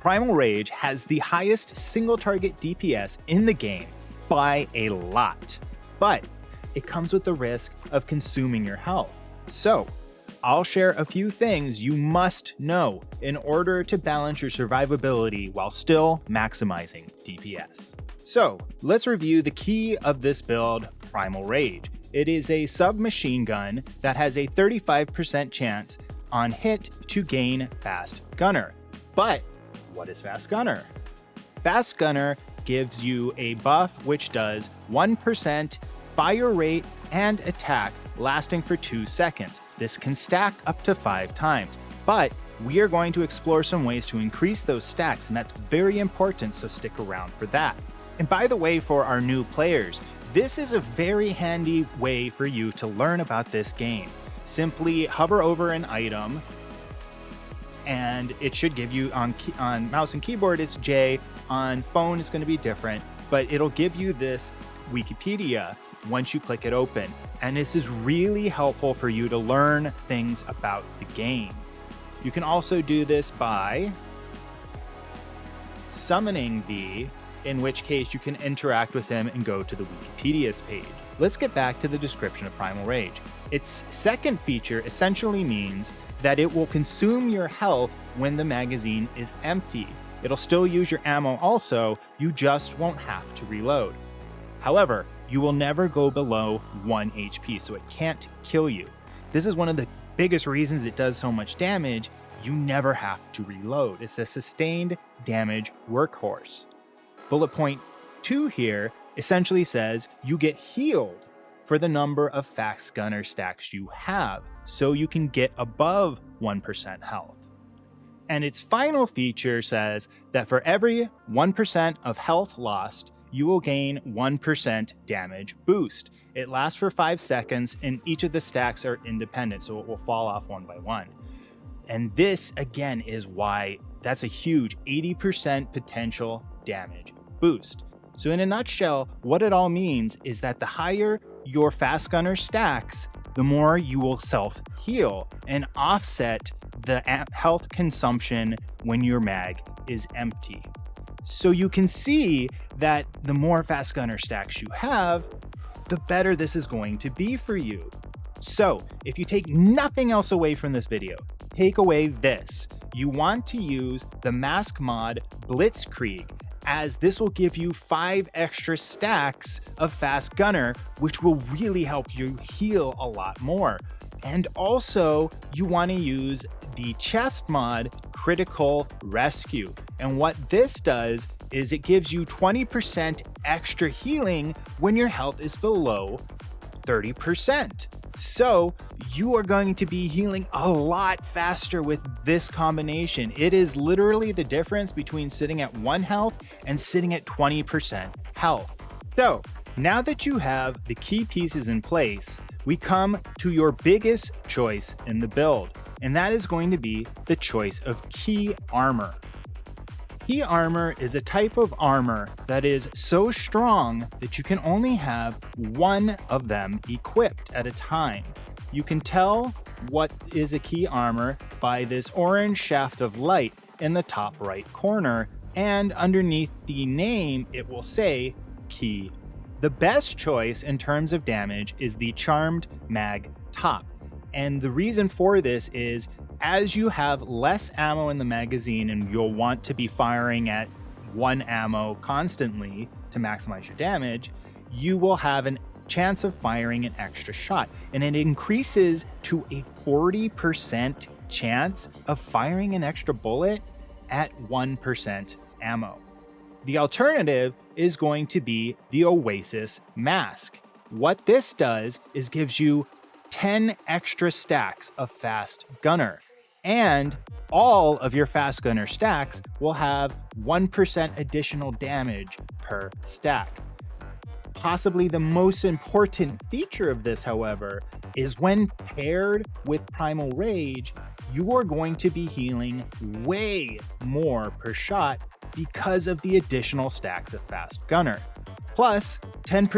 Primal Rage has the highest single target DPS in the game by a lot, but it comes with the risk of consuming your health. So, I'll share a few things you must know in order to balance your survivability while still maximizing DPS. So, let's review the key of this build, Primal Rage. It is a submachine gun that has a 35% chance on hit to gain Fast Gunner. But what is Fast Gunner? Fast Gunner gives you a buff which does 1% fire rate and attack lasting for 2 seconds. This can stack up to 5 times, but we are going to explore some ways to increase those stacks, and that's very important, so stick around for that. And by the way, for our new players, this is a very handy way for you to learn about this game. Simply hover over an item, and it should give you on mouse and keyboard it's J, on phone it's going to be different, but it'll give you this Wikipedia once you click it open. And this is really helpful for you to learn things about the game. You can also do this by summoning B, in which case you can interact with him and go to the Wikipedia's page. Let's get back to the description of Primal Rage. Its second feature essentially means that it will consume your health when the magazine is empty. It'll still use your ammo also, you just won't have to reload. However, you will never go below 1 HP, so it can't kill you. This is one of the biggest reasons it does so much damage. You never have to reload. It's a sustained damage workhorse. Bullet point 2 here essentially says you get healed for the number of Fast Gunner stacks you have, so you can get above 1% health. And its final feature says that for every 1% of health lost, you will gain 1% damage boost. It lasts for 5 seconds, and each of the stacks are independent, so it will fall off one by one. And this, again, is why that's a huge 80% potential damage boost. So in a nutshell, what it all means is that the higher your Fast Gunner stacks, the more you will self-heal and offset the health consumption when your mag is empty. So you can see that the more Fast Gunner stacks you have, the better this is going to be for you. So if you take nothing else away from this video, take away this. You want to use the mask mod Blitzkrieg, as this will give you 5 extra stacks of Fast Gunner, which will really help you heal a lot more. And also, you want to use the chest mod Critical Rescue. And what this does is it gives you 20% extra healing when your health is below 30%. So you are going to be healing a lot faster with this combination. It is literally the difference between sitting at 1 health and sitting at 20% health. So now that you have the key pieces in place, we come to your biggest choice in the build, and that is going to be the choice of key armor. Key armor is a type of armor that is so strong that you can only have 1 of them equipped at a time. You can tell what is a key armor by this orange shaft of light in the top right corner, and underneath the name it will say key. The best choice in terms of damage is the Charmed Mag Top, and the reason for this is as you have less ammo in the magazine and you'll want to be firing at 1 ammo constantly to maximize your damage, you will have a chance of firing an extra shot, and it increases to a 40% chance of firing an extra bullet at 1% ammo. The alternative is going to be the Oasis Mask. What this does is gives you 10 extra stacks of Fast Gunner, and all of your Fast Gunner stacks will have 1% additional damage per stack. Possibly the most important feature of this, however, is when paired with Primal Rage, you are going to be healing way more per shot because of the additional stacks of Fast Gunner. Plus, 10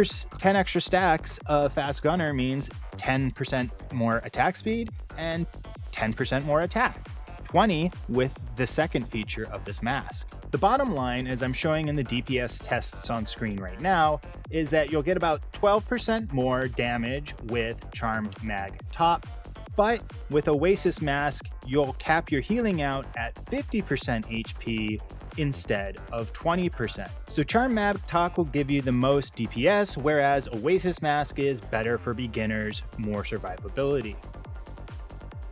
extra stacks of Fast Gunner means 10% more attack speed and 10% more attack. 20 with the second feature of this mask. The bottom line, as I'm showing in the DPS tests on screen right now, is that you'll get about 12% more damage with Charmed Mag Top, but with Oasis Mask, you'll cap your healing out at 50% HP instead of 20%. So Charmed Mag Top will give you the most DPS, whereas Oasis Mask is better for beginners, more survivability.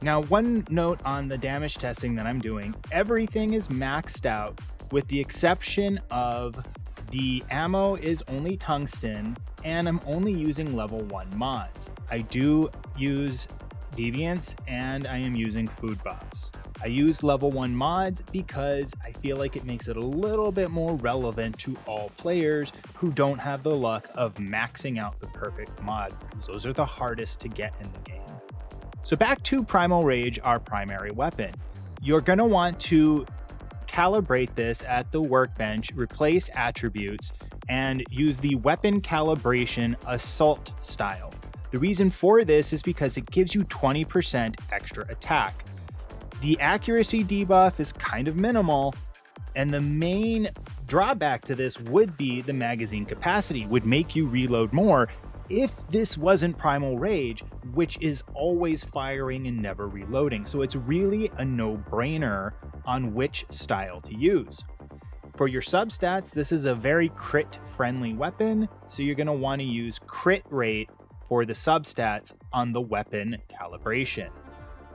Now, one note on the damage testing that I'm doing, everything is maxed out with the exception of the ammo is only tungsten, and I'm only using level 1 mods. I do use deviants and I am using food buffs. I use level 1 mods because I feel like it makes it a little bit more relevant to all players who don't have the luck of maxing out the perfect mod, because those are the hardest to get in the game. So back to Primal Rage, our primary weapon. You're going to want to calibrate this at the workbench, replace attributes, and use the weapon calibration assault style. The reason for this is because it gives you 20% extra attack. The accuracy debuff is kind of minimal, and the main drawback to this would be the magazine capacity, would make you reload more if this wasn't Primal Rage, which is always firing and never reloading. So it's really a no-brainer on which style to use. For your substats, this is a very crit-friendly weapon, so you're going to want to use crit rate for the substats on the weapon calibration.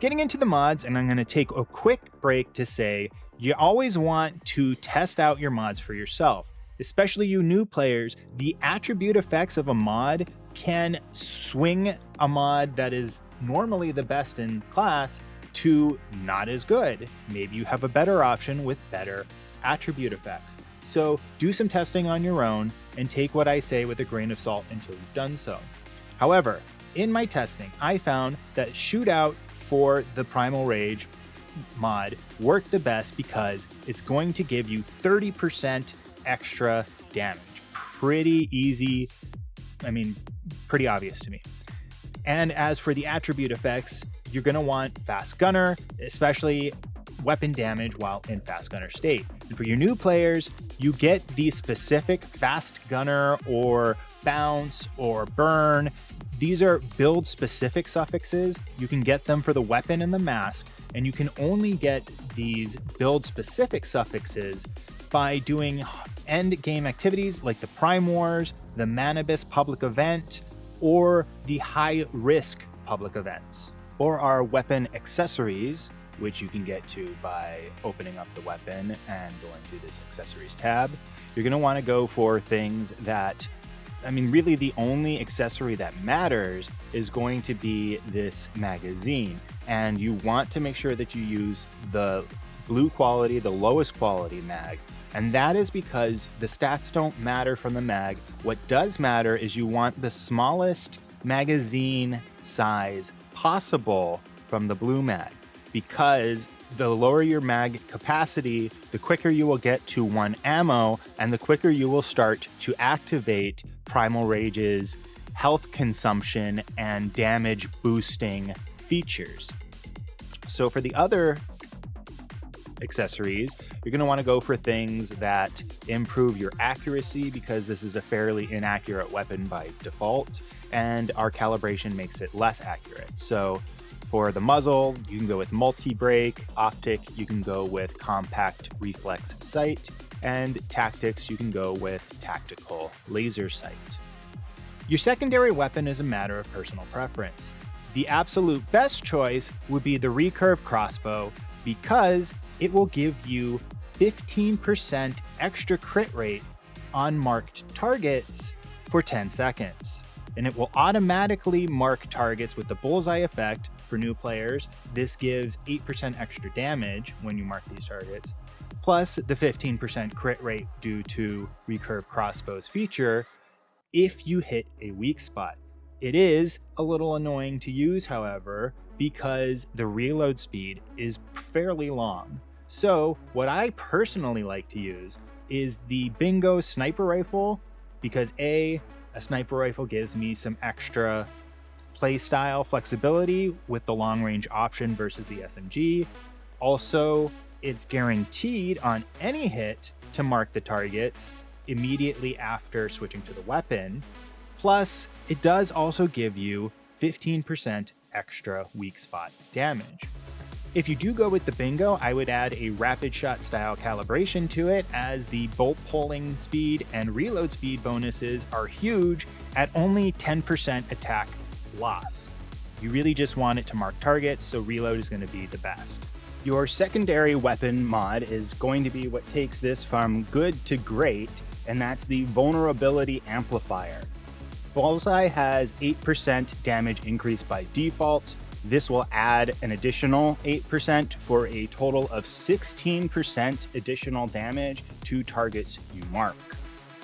Getting into the mods, and I'm going to take a quick break to say, you always want to test out your mods for yourself. Especially you new players, the attribute effects of a mod can swing a mod that is normally the best in class to not as good. Maybe you have a better option with better attribute effects. So do some testing on your own and take what I say with a grain of salt until you've done so. However, in my testing, I found that Shootout for the Primal Rage mod worked the best because it's going to give you 30% extra damage. Pretty easy. I mean, pretty obvious to me. And as for the attribute effects, you're going to want Fast Gunner, especially weapon damage while in Fast Gunner state. And for your new players, you get the specific Fast Gunner or Bounce or Burn. These are build specific suffixes. You can get them for the weapon and the mask, and you can only get these build specific suffixes by doing end game activities like the Prime Wars, the Manibus public event, or the high risk public events. Or our weapon accessories, which you can get to by opening up the weapon and going to this accessories tab. You're going to want to go for things that, I mean, really the only accessory that matters is going to be this magazine. And you want to make sure that you use the blue quality, the lowest quality mag. And that is because the stats don't matter from the mag. What does matter is you want the smallest magazine size possible from the blue mag, because the lower your mag capacity, the quicker you will get to 1 ammo, and the quicker you will start to activate Primal Rage's health consumption and damage boosting features. So for the other accessories, you're going to want to go for things that improve your accuracy, because this is a fairly inaccurate weapon by default, and our calibration makes it less accurate. So for the muzzle, you can go with multi-break. Optic, you can go with compact reflex sight, and tactics, you can go with tactical laser sight. Your secondary weapon is a matter of personal preference. The absolute best choice would be the recurve crossbow, because it will give you 15% extra crit rate on marked targets for 10 seconds. And it will automatically mark targets with the bullseye effect for new players. This gives 8% extra damage when you mark these targets, plus the 15% crit rate due to recurve crossbow's feature if you hit a weak spot. It is a little annoying to use, however, because the reload speed is fairly long. So what I personally like to use is the Bingo sniper rifle, because a sniper rifle gives me some extra playstyle flexibility with the long range option versus the SMG. Also, it's guaranteed on any hit to mark the targets immediately after switching to the weapon. Plus, it does also give you 15% extra weak spot damage. If you do go with the bingo, I would add a rapid shot style calibration to it, as the bolt pulling speed and reload speed bonuses are huge at only 10% attack loss. You really just want it to mark targets, so reload is going to be the best. Your secondary weapon mod is going to be what takes this from good to great, and that's the Vulnerability Amplifier. Bullseye has 8% damage increase by default. This will add an additional 8% for a total of 16% additional damage to targets you mark.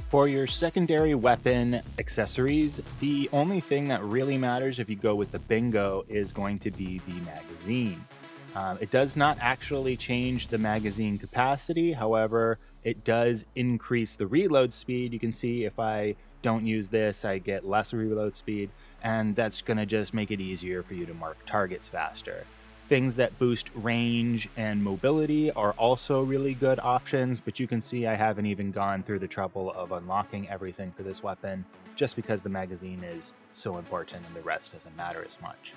For your secondary weapon accessories, the only thing that really matters if you go with the bingo is going to be the magazine. It does not actually change the magazine capacity. However, it does increase the reload speed. You can see if I don't use this, I get less reload speed, and that's going to just make it easier for you to mark targets faster. Things that boost range and mobility are also really good options, but you can see I haven't even gone through the trouble of unlocking everything for this weapon, just because the magazine is so important and the rest doesn't matter as much.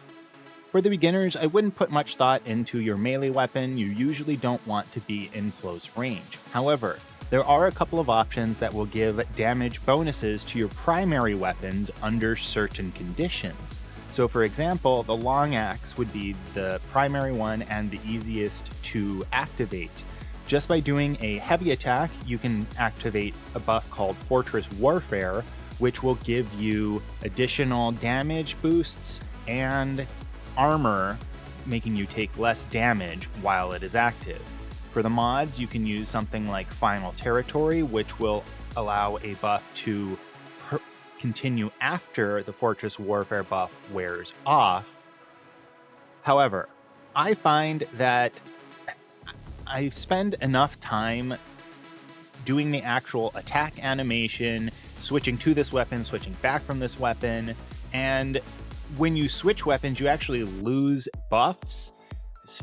For the beginners, I wouldn't put much thought into your melee weapon. You usually don't want to be in close range. However, there are a couple of options that will give damage bonuses to your primary weapons under certain conditions. So for example, the long axe would be the primary one and the easiest to activate. Just by doing a heavy attack, you can activate a buff called Fortress Warfare, which will give you additional damage boosts and armor, making you take less damage while it is active. For the mods, you can use something like Final Territory, which will allow a buff to continue after the Fortress Warfare buff wears off. However, I find that I spend enough time doing the actual attack animation, switching to this weapon, switching back from this weapon, and when you switch weapons, you actually lose buffs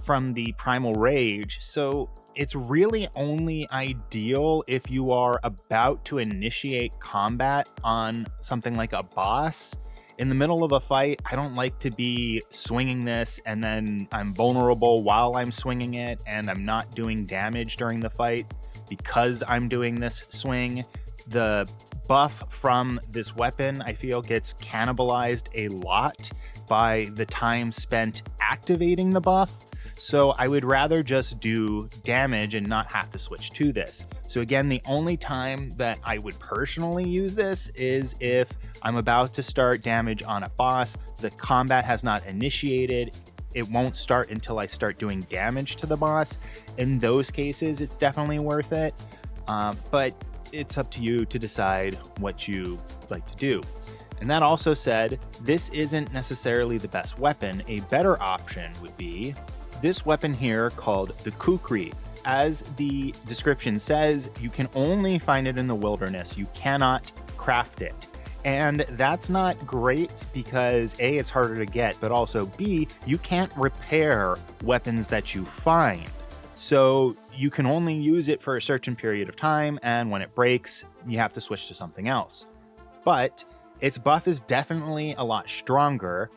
from the Primal Rage, so it's really only ideal if you are about to initiate combat on something like a boss. In the middle of a fight, I don't like to be swinging this and then I'm vulnerable while I'm swinging it and I'm not doing damage during the fight because I'm doing this swing. The buff from this weapon, I feel, gets cannibalized a lot by the time spent activating the buff. So I would rather just do damage and not have to switch to this. So again, the only time that I would personally use this is if I'm about to start damage on a boss, the combat has not initiated, it won't start until I start doing damage to the boss. In those cases, it's definitely worth it. But it's up to you to decide what you like to do. And that also said, this isn't necessarily the best weapon. A better option would be this weapon here called the Kukri. As the description says, you can only find it in the wilderness. You cannot craft it. And that's not great because A, it's harder to get, but also B, you can't repair weapons that you find. So you can only use it for a certain period of time, and when it breaks, you have to switch to something else. But its buff is definitely a lot stronger,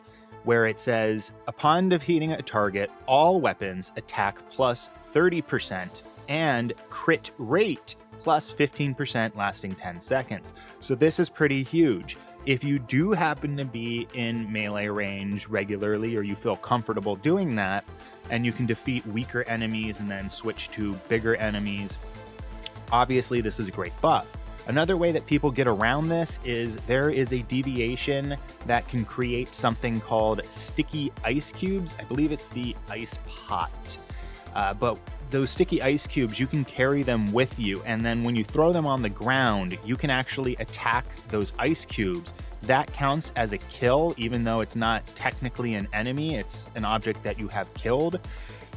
where it says, upon defeating a target, all weapons attack plus 30% and crit rate plus 15% lasting 10 seconds. So this is pretty huge. If you do happen to be in melee range regularly, or you feel comfortable doing that, and you can defeat weaker enemies and then switch to bigger enemies, obviously this is a great buff. Another way that people get around this is there is a deviation that can create something called sticky ice cubes. I believe it's the ice pot. But those sticky ice cubes, you can carry them with you, and then when you throw them on the ground, you can actually attack those ice cubes. That counts as a kill, even though it's not technically an enemy, it's an object that you have killed.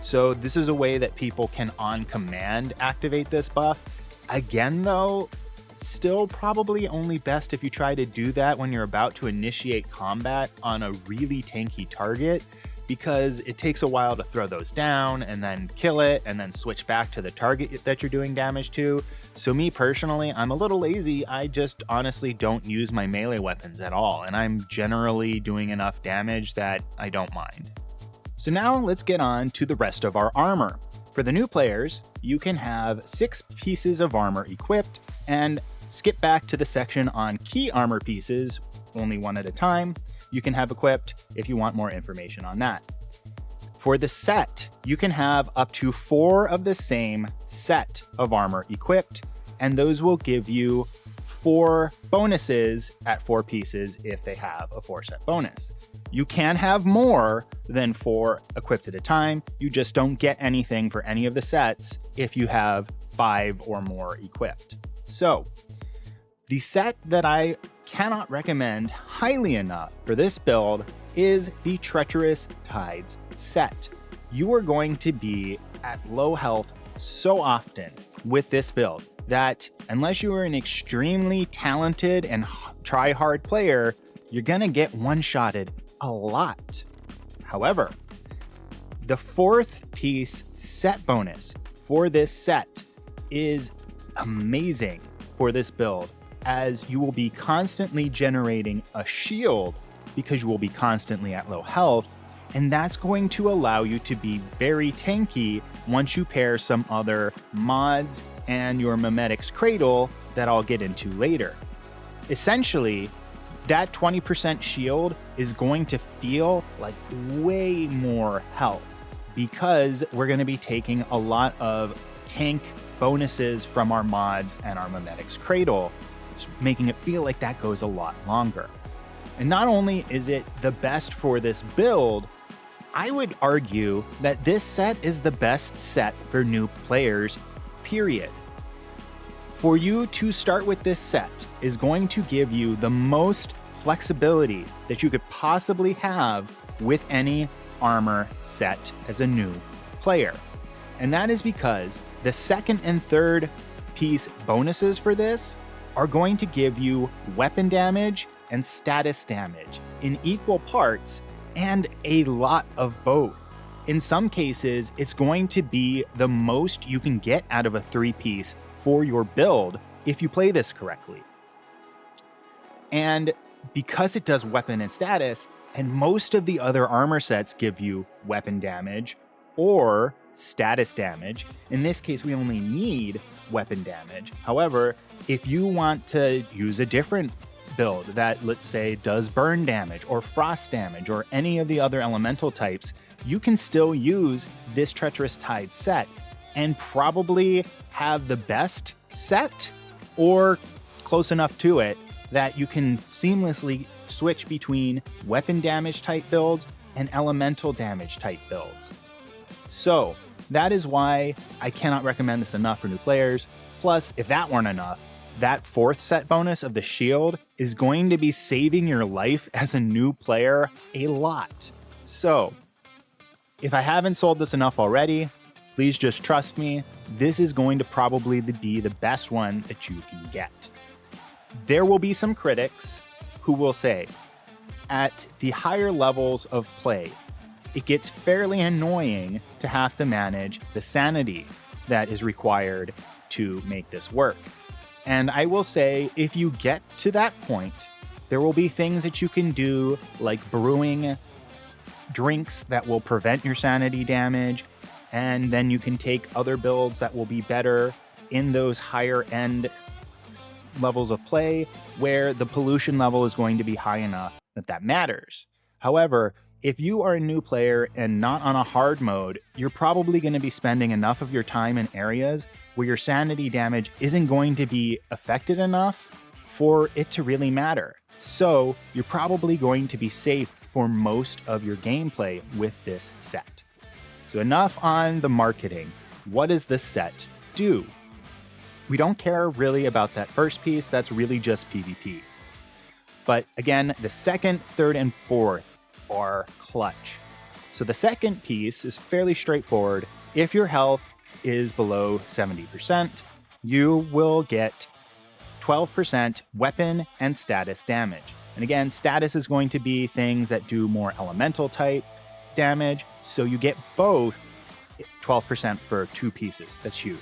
So this is a way that people can on command activate this buff. Again though, still probably only best if you try to do that when you're about to initiate combat on a really tanky target. because it takes a while to throw those down and then kill it and then switch back to the target that you're doing damage to. So me personally, I'm a little lazy. I just honestly don't use my melee weapons at all, and I'm generally doing enough damage that I don't mind. So now let's get on to the rest of our armor. For the new players, you can have 6 pieces of armor equipped, and skip back to the section on key armor pieces, only one at a time, you can have equipped if you want more information on that. For the set, you can have up to 4 of the same set of armor equipped, and those will give you 4 bonuses at 4 pieces if they have a 4-set bonus. You can have more than 4 equipped at a time, you just don't get anything for any of the sets if you have 5 or more equipped. So, the set that I cannot recommend highly enough for this build is the Treacherous Tides set. You are going to be at low health so often with this build that unless you are an extremely talented and try-hard player, you're gonna get one-shotted a lot. However, the 4th piece set bonus for this set is amazing for this build, as you will be constantly generating a shield because you will be constantly at low health, and that's going to allow you to be very tanky once you pair some other mods and your Memetic's Cradle that I'll get into later. Essentially, that 20% shield is going to feel like way more health because we're going to be taking a lot of tank bonuses from our mods and our Memetic's Cradle, making it feel like that goes a lot longer. And not only is it the best for this build, I would argue that this set is the best set for new players, period. For you to start with this set is going to give you the most flexibility that you could possibly have with any armor set as a new player. And that is because the 2nd and 3rd piece bonuses for this are going to give you weapon damage and status damage in equal parts and a lot of both. In some cases, it's going to be the most you can get out of a 3-piece for your build if you play this correctly. And because it does weapon and status, and most of the other armor sets give you weapon damage or status damage, in this case we only need weapon damage. However, if you want to use a different build that, let's say, does burn damage or frost damage or any of the other elemental types, you can still use this Treacherous Tide set and probably have the best set or close enough to it that you can seamlessly switch between weapon damage type builds and elemental damage type builds. So that is why I cannot recommend this enough for new players. Plus, if that weren't enough, that 4th set bonus of the shield is going to be saving your life as a new player a lot. So, if I haven't sold this enough already, please just trust me, this is going to probably be the best one that you can get. There will be some critics who will say, at the higher levels of play, it gets fairly annoying to have to manage the sanity that is required to make this work. And I will say, if you get to that point, there will be things that you can do, like brewing drinks that will prevent your sanity damage, and then you can take other builds that will be better in those higher end levels of play where the pollution level is going to be high enough that matters. However, if you are a new player and not on a hard mode, you're probably going to be spending enough of your time in areas where your sanity damage isn't going to be affected enough for it to really matter. So you're probably going to be safe for most of your gameplay with this set. So enough on the marketing. What does this set do? We don't care really about that first piece, that's really just PvP. But again, the 2nd, 3rd, and 4th are clutch. So the 2nd piece is fairly straightforward. If your health is below 70%, you will get 12% weapon and status damage. And again, status is going to be things that do more elemental type, damage, so you get both 12% for 2 pieces. That's huge.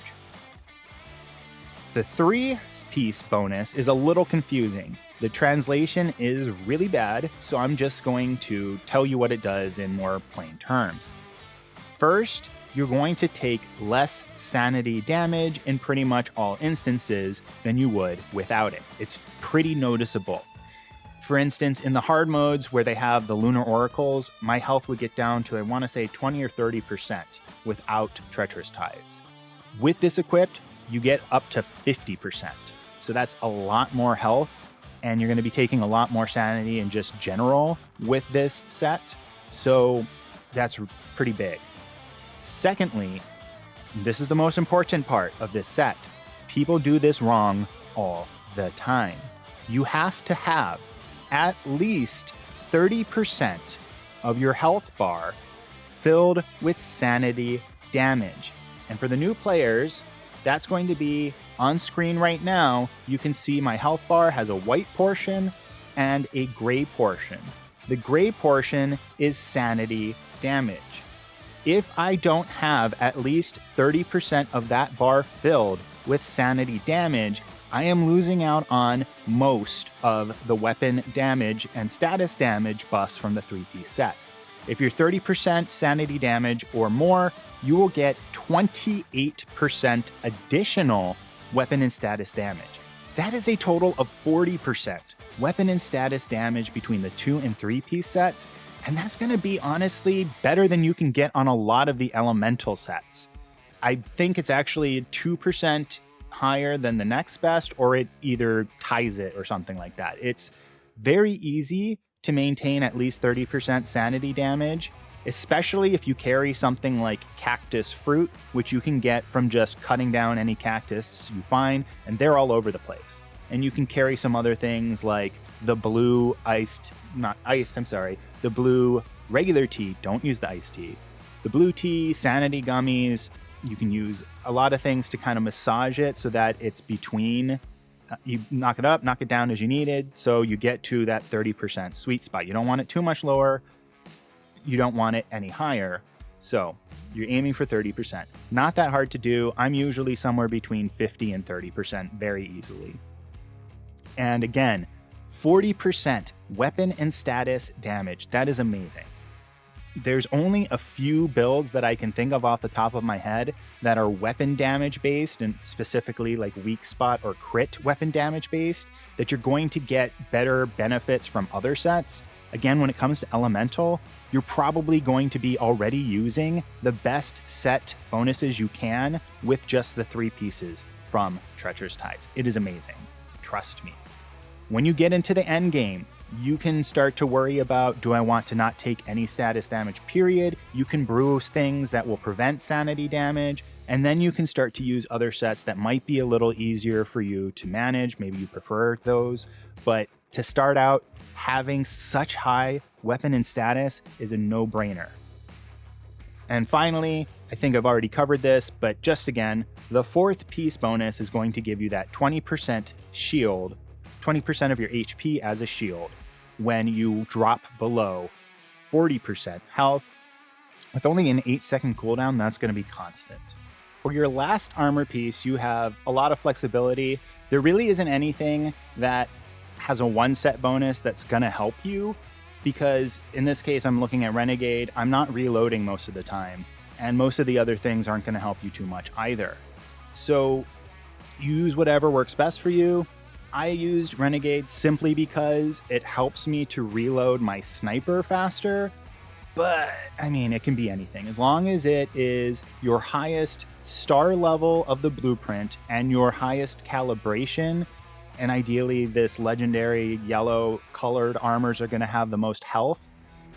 The 3-piece bonus is a little confusing. The translation is really bad, so I'm just going to tell you what it does in more plain terms. First, you're going to take less sanity damage in pretty much all instances than you would without it. It's pretty noticeable. For instance, in the hard modes where they have the Lunar Oracles, my health would get down to, I want to say, 20 or 30% without Treacherous Tides. With this equipped, you get up to 50%. So that's a lot more health, and you're going to be taking a lot more sanity in just general with this set. So that's pretty big. Secondly, this is the most important part of this set. People do this wrong all the time. You have to have at least 30% of your health bar filled with sanity damage. And for the new players, that's going to be on screen right now. You can see my health bar has a white portion and a gray portion. The gray portion is sanity damage. If I don't have at least 30% of that bar filled with sanity damage, I am losing out on most of the weapon damage and status damage buffs from the 3-piece set. If you're 30% sanity damage or more, you will get 28% additional weapon and status damage. That is a total of 40% weapon and status damage between the 2 and 3-piece sets, and that's going to be honestly better than you can get on a lot of the elemental sets. I think it's actually 2% higher than the next best, or it either ties it or something like that. It's very easy to maintain at least 30% sanity damage, especially if you carry something like cactus fruit, which you can get from just cutting down any cactus you find, and they're all over the place. And you can carry some other things like the blue the blue regular tea. Don't use the iced tea. The blue tea, sanity gummies. You can use a lot of things to kind of massage it so that it's between. You knock it up, knock it down as you needed, so you get to that 30% sweet spot. You don't want it too much lower. You don't want it any higher. So you're aiming for 30%. Not that hard to do. I'm usually somewhere between 50 and 30% very easily. And again, 40% weapon and status damage. That is amazing. There's only a few builds that I can think of off the top of my head that are weapon damage based, and specifically like weak spot or crit weapon damage based, that you're going to get better benefits from other sets. Again, when it comes to elemental, you're probably going to be already using the best set bonuses you can with just the 3 pieces from Treacherous Tides. It is amazing. Trust me. When you get into the end game, you can start to worry about, do I want to not take any status damage, period? You can brew things that will prevent sanity damage, and then you can start to use other sets that might be a little easier for you to manage. Maybe you prefer those, but to start out, having such high weapon and status is a no-brainer. And finally, I think I've already covered this, but just again, the 4th piece bonus is going to give you that 20% shield, 20% of your HP as a shield when you drop below 40% health. With only an 8-second cooldown, that's going to be constant. For your last armor piece, you have a lot of flexibility. There really isn't anything that has a 1-set bonus that's going to help you, because in this case, I'm looking at Renegade. I'm not reloading most of the time, and most of the other things aren't going to help you too much either. So use whatever works best for you. I used Renegade simply because it helps me to reload my sniper faster, but I mean, it can be anything. As long as it is your highest star level of the blueprint and your highest calibration, and ideally this legendary yellow colored armors are going to have the most health.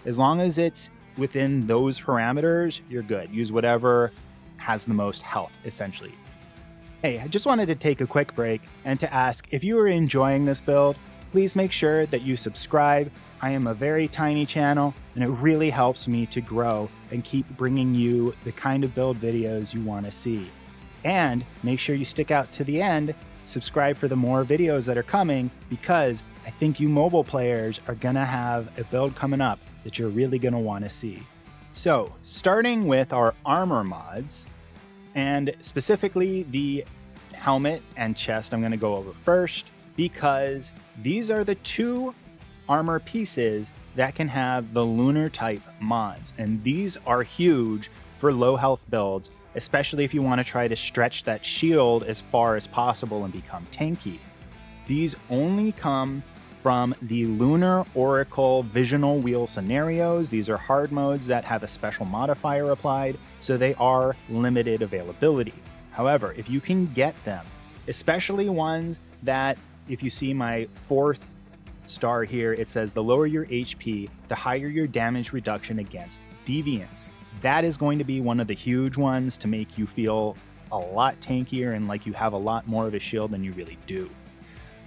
As long as it's within those parameters, you're good. Use whatever has the most health, essentially. Hey, I just wanted to take a quick break and to ask, if you are enjoying this build, please make sure that you subscribe. I am a very tiny channel, and it really helps me to grow and keep bringing you the kind of build videos you want to see. And make sure you stick out to the end, subscribe for the more videos that are coming, because I think you mobile players are gonna have a build coming up that you're really gonna want to see. So, starting with our armor mods, and specifically the helmet and chest, I'm going to go over first because these are the two armor pieces that can have the lunar type mods, and these are huge for low health builds, especially if you want to try to stretch that shield as far as possible and become tanky. These only come from the Lunar Oracle Visional Wheel scenarios. These are hard modes that have a special modifier applied, so they are limited availability. However, if you can get them, especially ones that, if you see my 4th star here, it says the lower your HP, the higher your damage reduction against deviants. That is going to be one of the huge ones to make you feel a lot tankier and like you have a lot more of a shield than you really do.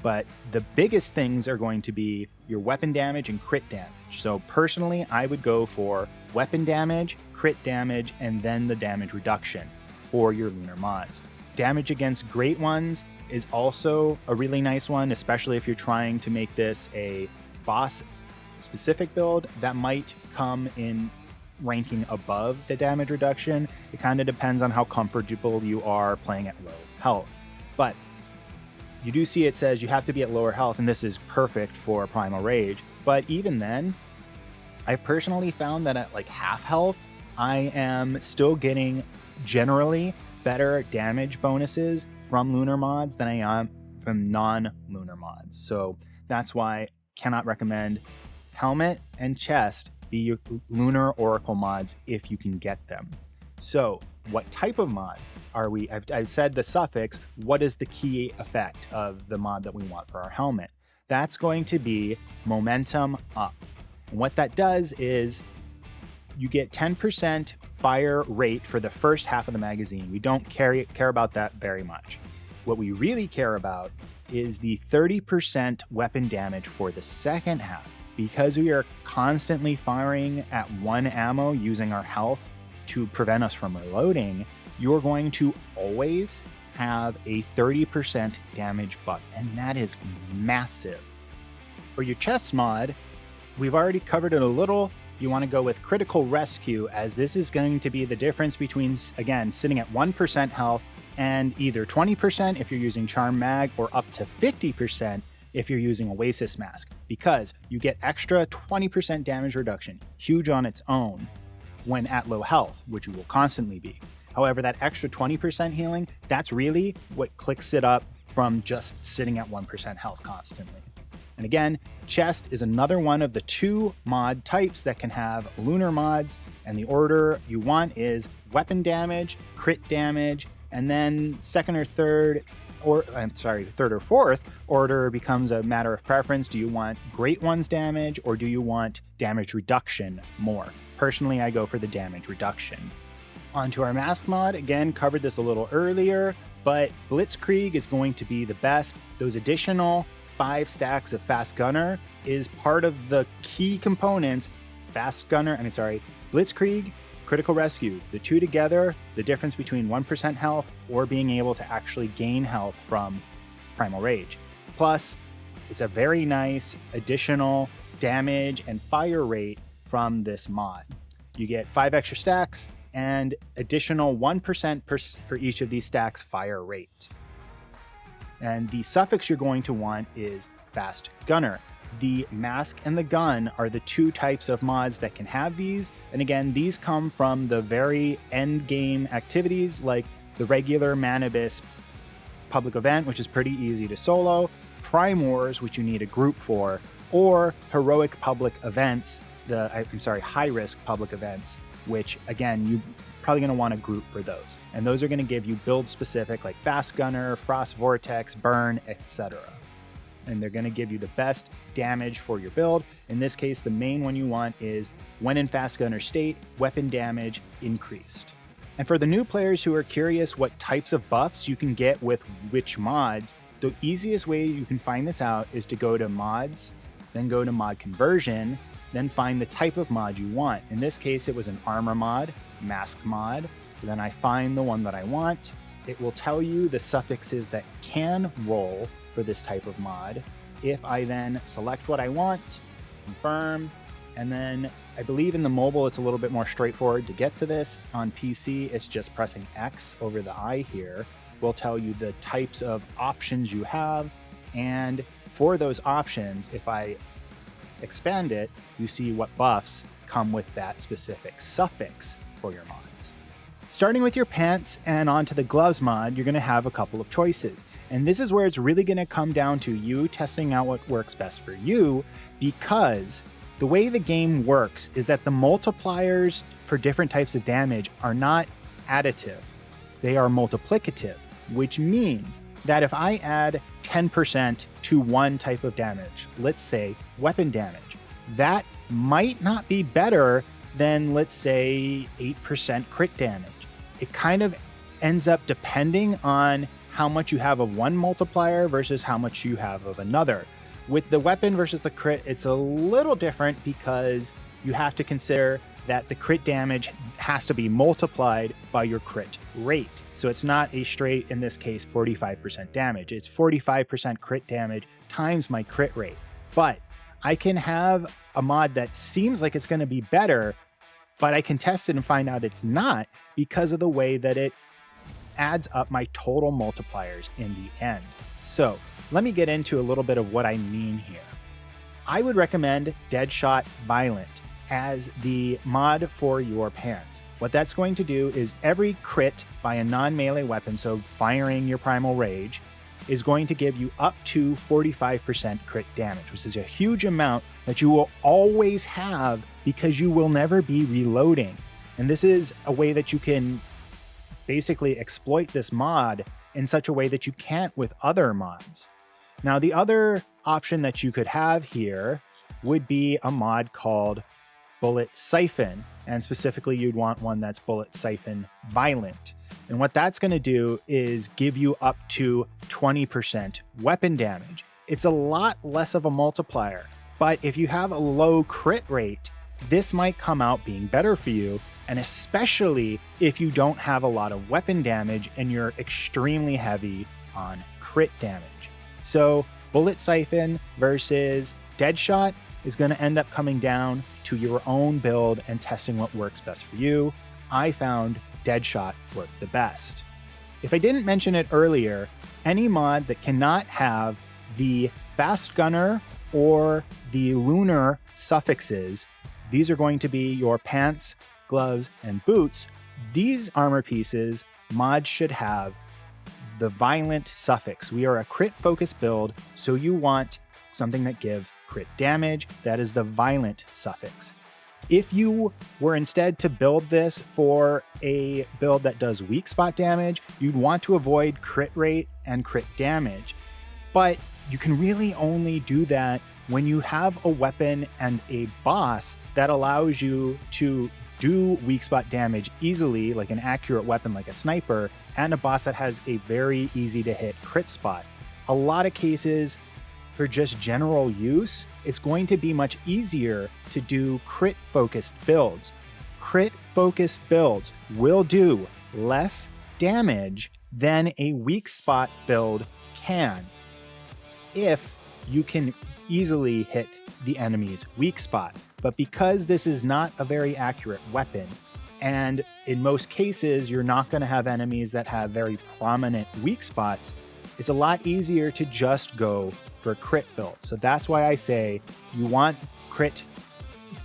But the biggest things are going to be your weapon damage and crit damage. So personally, I would go for weapon damage, crit damage, and then the damage reduction for your lunar mods. Damage against great ones is also a really nice one, especially if you're trying to make this a boss specific build that might come in ranking above the damage reduction. It kind of depends on how comfortable you are playing at low health. But you do see it says you have to be at lower health, and this is perfect for Primal Rage. But even then, I've personally found that at like half health, I am still getting generally better damage bonuses from lunar mods than I am from non-lunar mods. So that's why I cannot recommend helmet and chest be your lunar oracle mods if you can get them. So what type of mod are we? I've said the suffix. What is the key effect of the mod that we want for our helmet? That's going to be momentum up. And what that does is you get 10% fire rate for the first half of the magazine. We don't care about that very much. What we really care about is the 30% weapon damage for the second half. Because we are constantly firing at one ammo using our health to prevent us from reloading, you're going to always have a 30% damage buff, and that is massive. For your chest mod, we've already covered it a little. You want to go with Critical Rescue, as this is going to be the difference between, again, sitting at 1% health and either 20% if you're using Charm Mag or up to 50% if you're using Oasis Mask, because you get extra 20% damage reduction, huge on its own, when at low health, which you will constantly be. However, that extra 20% healing, that's really what clicks it up from just sitting at 1% health constantly. And again, chest is another one of the two mod types that can have lunar mods, and the order you want is weapon damage, crit damage, and then third or fourth order becomes a matter of preference. Do you want great ones damage, or do you want damage reduction more? Personally, I go for the damage reduction. Onto our mask mod, again, covered this a little earlier, but Blitzkrieg is going to be the best. Those additional 5 stacks of Fast Gunner is part of the key components. Blitzkrieg, Critical Rescue, the two together, the difference between 1% health or being able to actually gain health from Primal Rage. Plus, it's a very nice additional damage and fire rate from this mod. You get 5 extra stacks and additional 1% for each of these stacks fire rate. And the suffix you're going to want is Fast Gunner. The mask and the gun are the two types of mods that can have these. And again, these come from the very end game activities like the regular Manibus public event, which is pretty easy to solo, Prime Wars, which you need a group for, or heroic public events, high risk public events, which again, you probably going to want a group for those. And those are going to give you build specific like Fast Gunner, Frost Vortex, Burn, etc. And they're going to give you the best damage for your build. In this case, the main one you want is when in Fast Gunner state, weapon damage increased. And for the new players who are curious what types of buffs you can get with which mods, the easiest way you can find this out is to go to mods, then go to mod conversion, then find the type of mod you want. In this case, it was an armor mod, mask mod. Then I find the one that I want. It will tell you the suffixes that can roll for this type of mod. If I then select what I want, confirm, And then I believe in the mobile, it's a little bit more straightforward to get to this. On PC, it's just pressing X over the I here. Will tell you the types of options you have. And for those options, if I expand it, you see what buffs come with that specific suffix for your mods. Starting with your pants and onto the gloves mod, you're going to have a couple of choices. And this is where it's really going to come down to you testing out what works best for you, because the way the game works is that the multipliers for different types of damage are not additive. They are multiplicative, which means that if I add 10% to one type of damage, let's say weapon damage, that might not be better than, let's say, 8% crit damage. It kind of ends up depending on how much you have of one multiplier versus how much you have of another. With the weapon versus the crit, it's a little different because you have to consider that the crit damage has to be multiplied by your crit rate. So it's not a straight, in this case, 45% damage. It's 45% crit damage times my crit rate. But I can have a mod that seems like it's going to be better, but I can test it and find out it's not because of the way that it adds up my total multipliers in the end. So let me get into a little bit of what I mean here. I would recommend Deadshot Violent as the mod for your pants. What that's going to do is every crit by a non-melee weapon, so firing your Primal Rage, is going to give you up to 45% crit damage, which is a huge amount that you will always have because you will never be reloading. And this is a way that you can basically exploit this mod in such a way that you can't with other mods. Now, the other option that you could have here would be a mod called Bullet Siphon, and specifically you'd want one that's Bullet Siphon Violent. And what that's going to do is give you up to 20% weapon damage. It's a lot less of a multiplier, but if you have a low crit rate, this might come out being better for you, and especially if you don't have a lot of weapon damage and you're extremely heavy on crit damage. So Bullet Siphon versus Deadshot is going to end up coming down to your own build and testing what works best for you. I found Deadshot worked the best. If I didn't mention it earlier, any mod that cannot have the Fast Gunner or the Lunar suffixes, these are going to be your pants, gloves, and boots. These armor pieces, mods should have the Violent suffix. We are a crit-focused build, so you want something that gives crit damage. That is the Violent suffix. If you were instead to build this for a build that does weak spot damage, you'd want to avoid crit rate and crit damage. But you can really only do that when you have a weapon and a boss that allows you to do weak spot damage easily, like an accurate weapon like a sniper, and a boss that has a very easy to hit crit spot. A lot of cases, for just general use, it's going to be much easier to do crit-focused builds. Crit-focused builds will do less damage than a weak spot build can, if you can easily hit the enemy's weak spot. But because this is not a very accurate weapon, and in most cases you're not going to have enemies that have very prominent weak spots, it's a lot easier to just go for crit builds. So that's why I say you want crit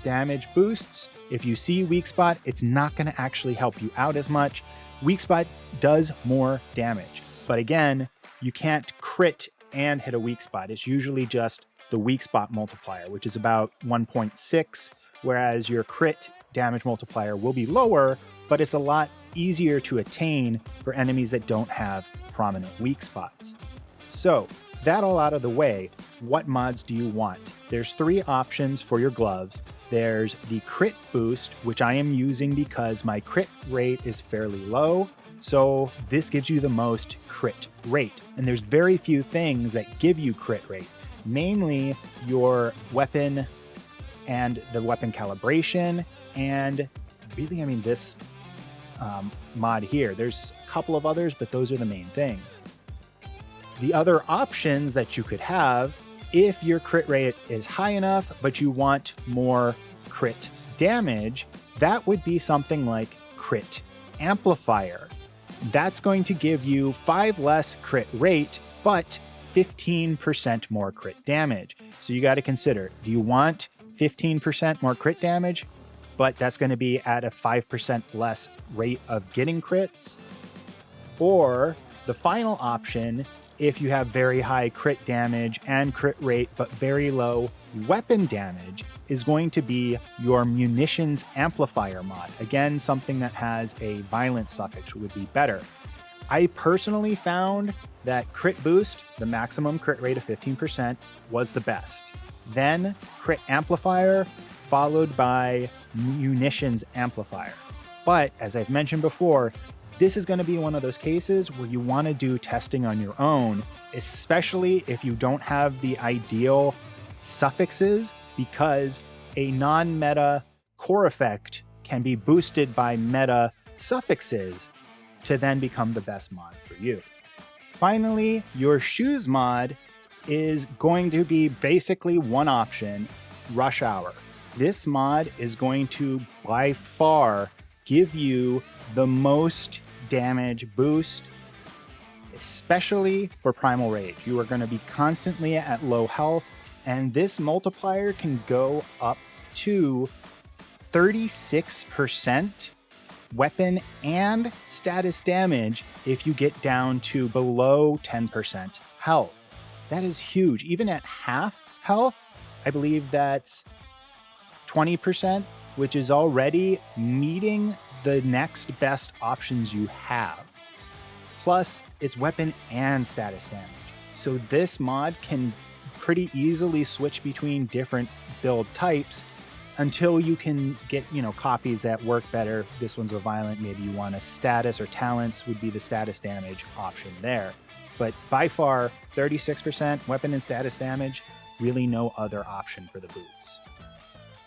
damage boosts. If you see weak spot, it's not going to actually help you out as much. Weak spot does more damage, but again, you can't crit and hit a weak spot. It's usually just the weak spot multiplier, which is about 1.6, whereas your crit damage multiplier will be lower, but it's a lot easier to attain for enemies that don't have prominent weak spots. So that all out of the way, what mods do you want? There's 3 options for your gloves. There's the crit boost, which I am using because my crit rate is fairly low. So this gives you the most crit rate. And there's very few things that give you crit rate, mainly your weapon and the weapon calibration. And really, I mean, this mod here, there's a couple of others, but those are the main things. The other options that you could have, if your crit rate is high enough, but you want more crit damage, that would be something like Crit Amplifier. That's going to give you 5 less crit rate, but 15% more crit damage. So you got to consider, do you want 15% more crit damage, but that's going to be at a 5% less rate of getting crits? Or the final option, if you have very high crit damage and crit rate, but very low weapon damage, is going to be your Munitions Amplifier mod. Again, something that has a violence suffix would be better. I personally found that Crit Boost, the maximum crit rate of 15%, was the best. Then Crit Amplifier, followed by Munitions Amplifier. But as I've mentioned before, this is going to be one of those cases where you want to do testing on your own, especially if you don't have the ideal suffixes, because a non-meta core effect can be boosted by meta suffixes to then become the best mod for you. Finally, your shoes mod is going to be basically one option, Rush Hour. This mod is going to by far give you the most damage boost, especially for Primal Rage. You are going to be constantly at low health, and this multiplier can go up to 36% weapon and status damage if you get down to below 10% health. That is huge. Even at half health, I believe that's 20%, which is already meeting the next best options you have. Plus, it's weapon and status damage. So this mod can pretty easily switch between different build types until you can get, copies that work better. This one's a violent, maybe you want a status, or talents would be the status damage option there. But by far, 36% weapon and status damage, really no other option for the boots.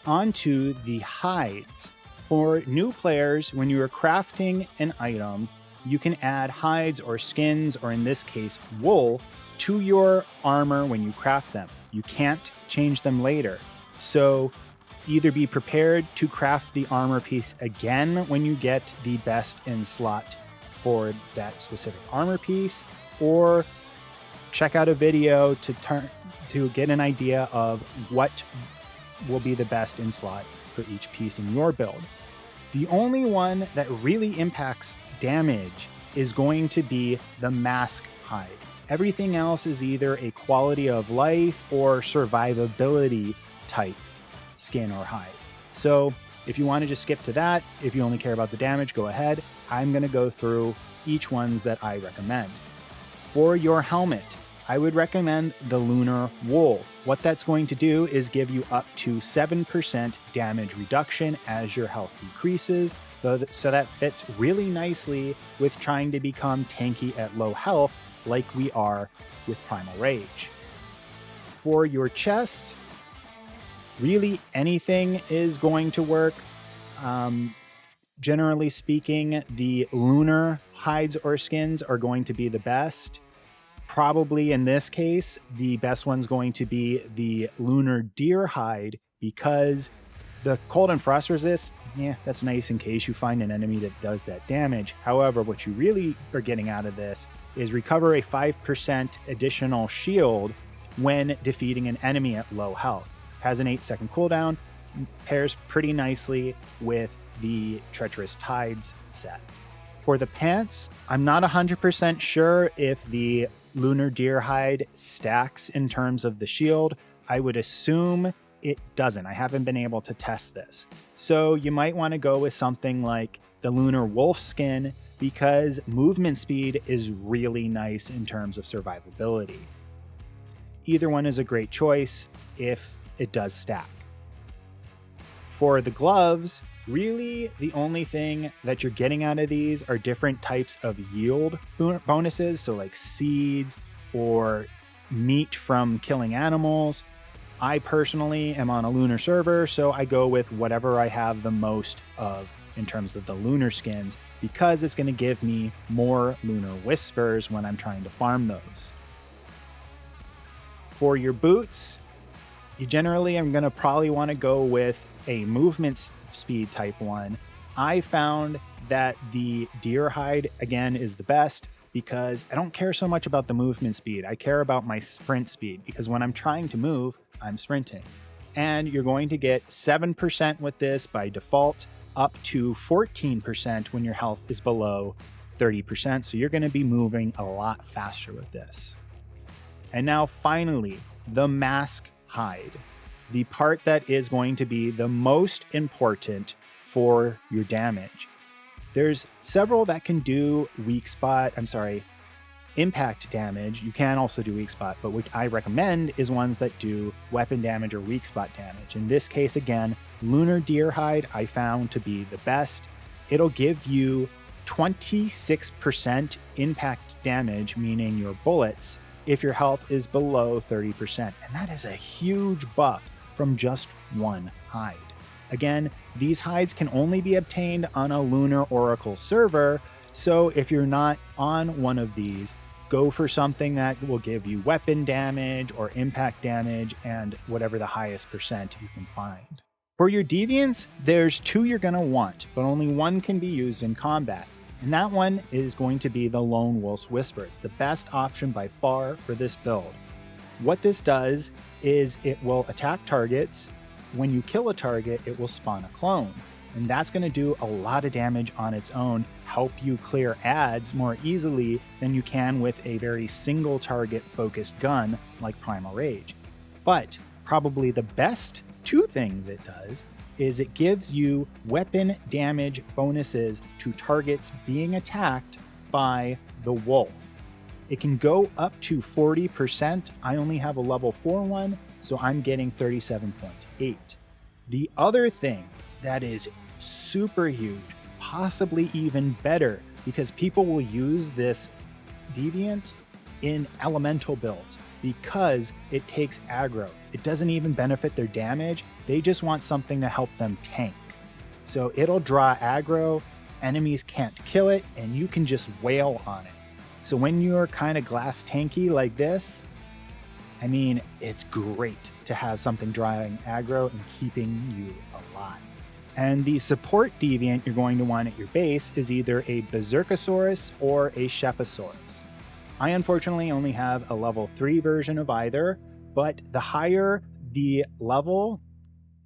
On to the hides. For new players, when you are crafting an item, you can add hides or skins, or in this case, wool, to your armor when you craft them. You can't change them later. So either be prepared to craft the armor piece again when you get the best in slot for that specific armor piece, or check out a video to get an idea of what will be the best in slot for each piece in your build. The only one that really impacts damage is going to be the mask hide. Everything else is either a quality of life or survivability type skin or hide. So if you want to just skip to that, if you only care about the damage, go ahead. I'm going to go through each ones that I recommend. For your helmet, I would recommend the Lunar Wool. What that's going to do is give you up to 7% damage reduction as your health decreases, so that fits really nicely with trying to become tanky at low health like we are with Primal Rage. For your chest, really anything is going to work. Generally speaking, the lunar hides or skins are going to be the best. Probably in this case, the best one's going to be the lunar deer hide, because the cold and frost resist, that's nice in case you find an enemy that does that damage. However, what you really are getting out of this is recover a 5% additional shield when defeating an enemy at low health. Has an 8-second cooldown, pairs pretty nicely with the Treacherous Tides set. For the pants, I'm not 100% sure if the Lunar Deer Hide stacks in terms of the shield. I would assume it doesn't. I haven't been able to test this. So you might want to go with something like the Lunar Wolf skin, because movement speed is really nice in terms of survivability. Either one is a great choice if it does stack. For the gloves, really the only thing that you're getting out of these are different types of yield bonuses, so like seeds or meat from killing animals. I personally am on a lunar server, so I go with whatever I have the most of in terms of the lunar skins, because it's going to give me more lunar whispers when I'm trying to farm those. For your boots, you generally are going to probably want to go with a movement speed type one, I found that the deer hide again is the best because I don't care so much about the movement speed. I care about my sprint speed because when I'm trying to move, I'm sprinting. And you're going to get 7% with this by default, up to 14% when your health is below 30%. So you're going to be moving a lot faster with this. And now finally, the mask hide, the part that is going to be the most important for your damage. There's several that can do impact damage. You can also do weak spot, but what I recommend is ones that do weapon damage or weak spot damage. In this case, again, Lunar Deer Hide I found to be the best. It'll give you 26% impact damage, meaning your bullets, if your health is below 30%. And that is a huge buff from just one hide. Again, these hides can only be obtained on a Lunar Oracle server, so if you're not on one of these, go for something that will give you weapon damage or impact damage and whatever the highest percent you can find. For your deviants, there's two you're going to want, but only one can be used in combat. And that one is going to be the Lone Wolf's Whisper. It's the best option by far for this build. What this does is it will attack targets. When you kill a target, it will spawn a clone. And that's going to do a lot of damage on its own, help you clear ads more easily than you can with a very single target focused gun like Primal Rage. But probably the best two things it does is it gives you weapon damage bonuses to targets being attacked by the wolf. It can go up to 40%. I only have a level 4 one, so I'm getting 37.8. The other thing that is super huge, possibly even better, because people will use this deviant in elemental builds because it takes aggro. It doesn't even benefit their damage. They just want something to help them tank. So it'll draw aggro, enemies can't kill it, and you can just wail on it. So when you're kind of glass tanky like this, I mean, it's great to have something drawing aggro and keeping you alive. And the support deviant you're going to want at your base is either a Berserkosaurus or a Sheposaurus. I unfortunately only have a level 3 version of either, but the higher the level,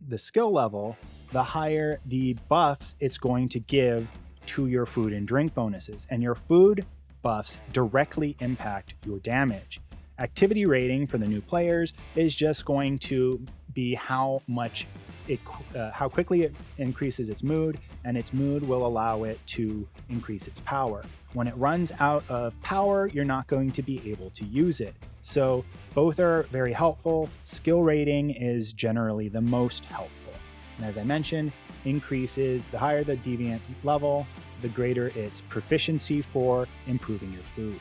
the skill level, the higher the buffs it's going to give to your food and drink bonuses. And your food buffs directly impact your damage. Activity rating for the new players is just going to be how quickly it increases its mood, and its mood will allow it to increase its power. When it runs out of power, you're not going to be able to use it. So both are very helpful. Skill rating is generally the most helpful. And as I mentioned, increases the higher the deviant level, the greater its proficiency for improving your food.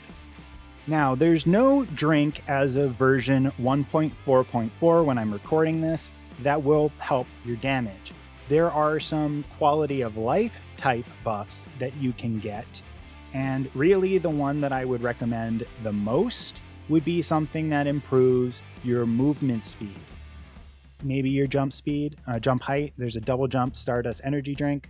Now, there's no drink as of version 1.4.4 when I'm recording this that will help your damage. There are some quality of life type buffs that you can get, and really the one that I would recommend the most would be something that improves your movement speed. Maybe your jump speed, jump height. There's a double jump Stardust energy drink.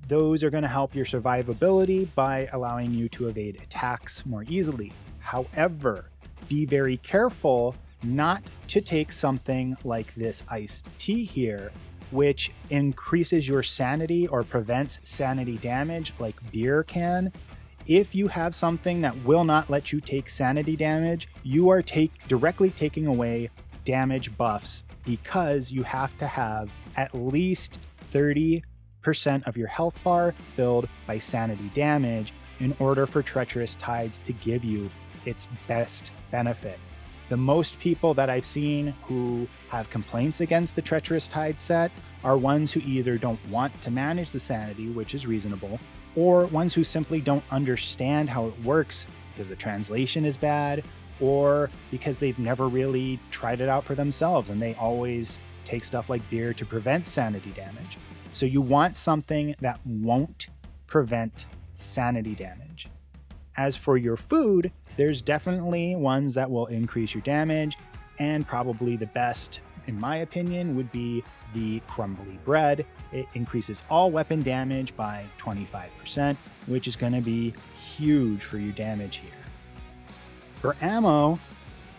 Those are going to help your survivability by allowing you to evade attacks more easily. However, be very careful not to take something like this iced tea here, which increases your sanity or prevents sanity damage like beer can. If you have something that will not let you take sanity damage, you are directly taking away damage buffs because you have to have at least 30% of your health bar filled by sanity damage in order for Treacherous Tides to give you its best benefit. The most people that I've seen who have complaints against the Treacherous Tide set are ones who either don't want to manage the sanity, which is reasonable, or ones who simply don't understand how it works because the translation is bad, or because they've never really tried it out for themselves and they always take stuff like beer to prevent sanity damage. So you want something that won't prevent sanity damage. As for your food, there's definitely ones that will increase your damage, and probably the best in my opinion, would be the Crumbly Bread. It increases all weapon damage by 25%, which is going to be huge for your damage here. For ammo,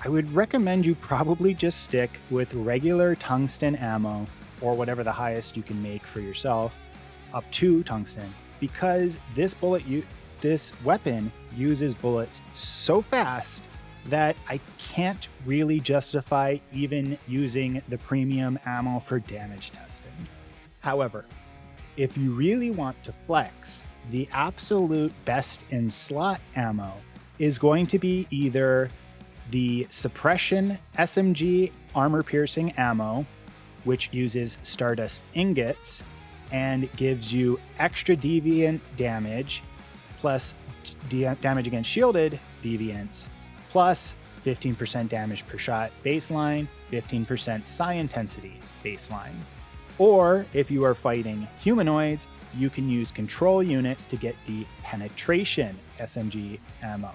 I would recommend you probably just stick with regular tungsten ammo, or whatever the highest you can make for yourself, up to tungsten, because this weapon uses bullets so fast that I can't really justify even using the premium ammo for damage testing. However, if you really want to flex, the absolute best in slot ammo is going to be either the Suppression SMG armor-piercing ammo, which uses Stardust ingots and gives you extra deviant damage, plus damage against shielded deviants, plus 15% damage per shot baseline, 15% psi intensity baseline. Or if you are fighting humanoids, you can use control units to get the penetration SMG ammo.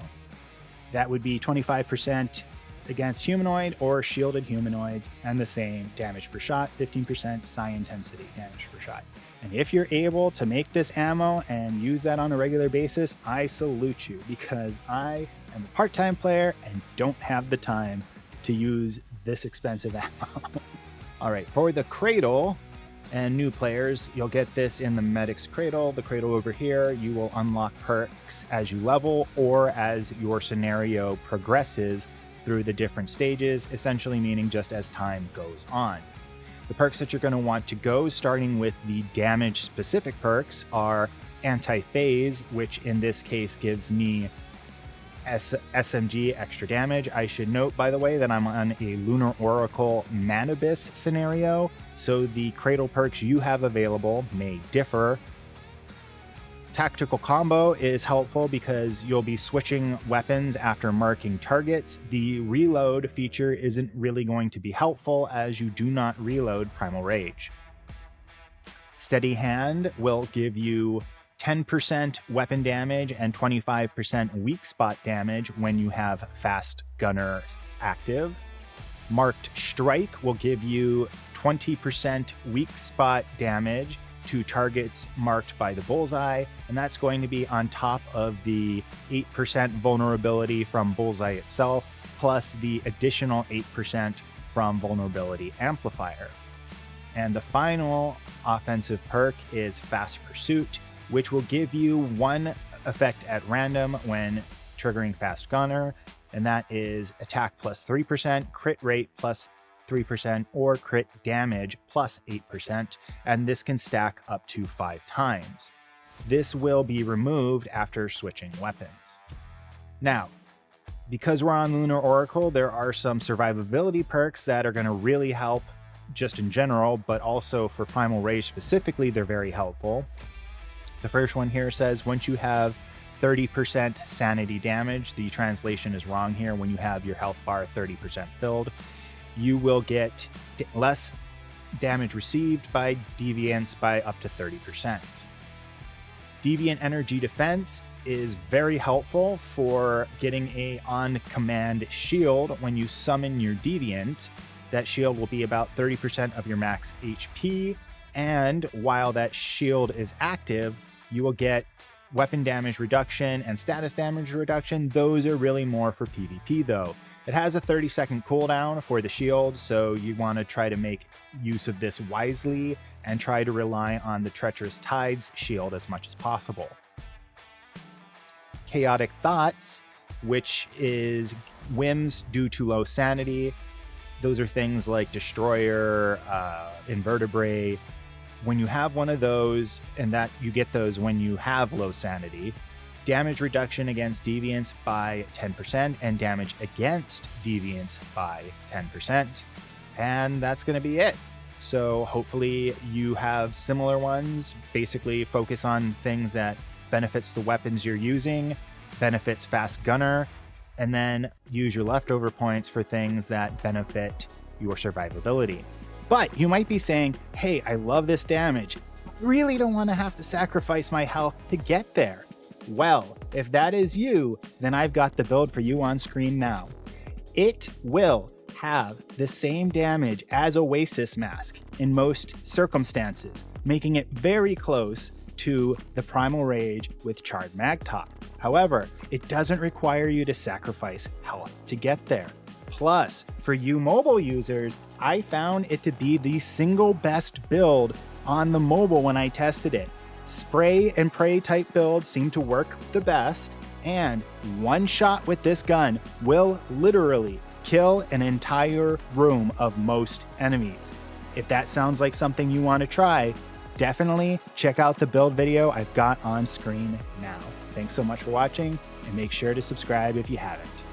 That would be 25% against humanoid or shielded humanoids, and the same damage per shot, 15% psi intensity damage per shot. And if you're able to make this ammo and use that on a regular basis, I salute you, because I am a part-time player and don't have the time to use this expensive ammo. All right, for the cradle and new players, you'll get this in the Medic's Cradle. The cradle over here, you will unlock perks as you level or as your scenario progresses through the different stages, essentially meaning just as time goes on. The perks that you're going to want to go, starting with the damage-specific perks, are Anti-Phase, which in this case gives me SMG extra damage. I should note, by the way, that I'm on a Lunar Oracle Manibus scenario, so the Cradle perks you have available may differ. Tactical Combo is helpful because you'll be switching weapons after marking targets. The reload feature isn't really going to be helpful as you do not reload Primal Rage. Steady Hand will give you 10% weapon damage and 25% weak spot damage when you have Fast Gunner active. Marked Strike will give you 20% weak spot damage to targets marked by the bullseye, and that's going to be on top of the 8% vulnerability from bullseye itself, plus the additional 8% from vulnerability amplifier. And the final offensive perk is Fast Pursuit, which will give you one effect at random when triggering Fast Gunner, and that is attack plus 3%, crit rate plus 3%, or crit damage plus 8%, and this can stack up to 5 times. This will be removed after switching weapons. Now, because we're on Lunar Oracle, there are some survivability perks that are going to really help just in general, but also for Primal Rage specifically, they're very helpful. The first one here says, once you have 30% sanity damage, the translation is wrong here, when you have your health bar 30% filled, you will get less damage received by deviants by up to 30%. Deviant Energy Defense is very helpful for getting a on-command shield when you summon your deviant. That shield will be about 30% of your max HP, and while that shield is active, you will get weapon damage reduction and status damage reduction. Those are really more for PvP though. It has a 30-second cooldown for the shield, so you want to try to make use of this wisely and try to rely on the Treacherous Tides shield as much as possible. Chaotic Thoughts, which is whims due to low sanity. Those are things like Destroyer, Invertebrate. When you have one of those, and that you get those when you have low sanity, damage reduction against deviants by 10% and damage against deviants by 10%. And that's going to be it. So hopefully you have similar ones. Basically focus on things that benefits the weapons you're using, benefits Fast Gunner, and then use your leftover points for things that benefit your survivability. But you might be saying, hey, I love this damage. I really don't want to have to sacrifice my health to get there. Well, if that is you, then I've got the build for you on screen now. It will have the same damage as Oasis Mask in most circumstances, making it very close to the Primal Rage with Charred Magtop. However, it doesn't require you to sacrifice health to get there. Plus, for you mobile users, I found it to be the single best build on the mobile when I tested it. Spray and pray type builds seem to work the best, and one shot with this gun will literally kill an entire room of most enemies. If that sounds like something you want to try, definitely check out the build video I've got on screen now. Thanks so much for watching, and make sure to subscribe if you haven't.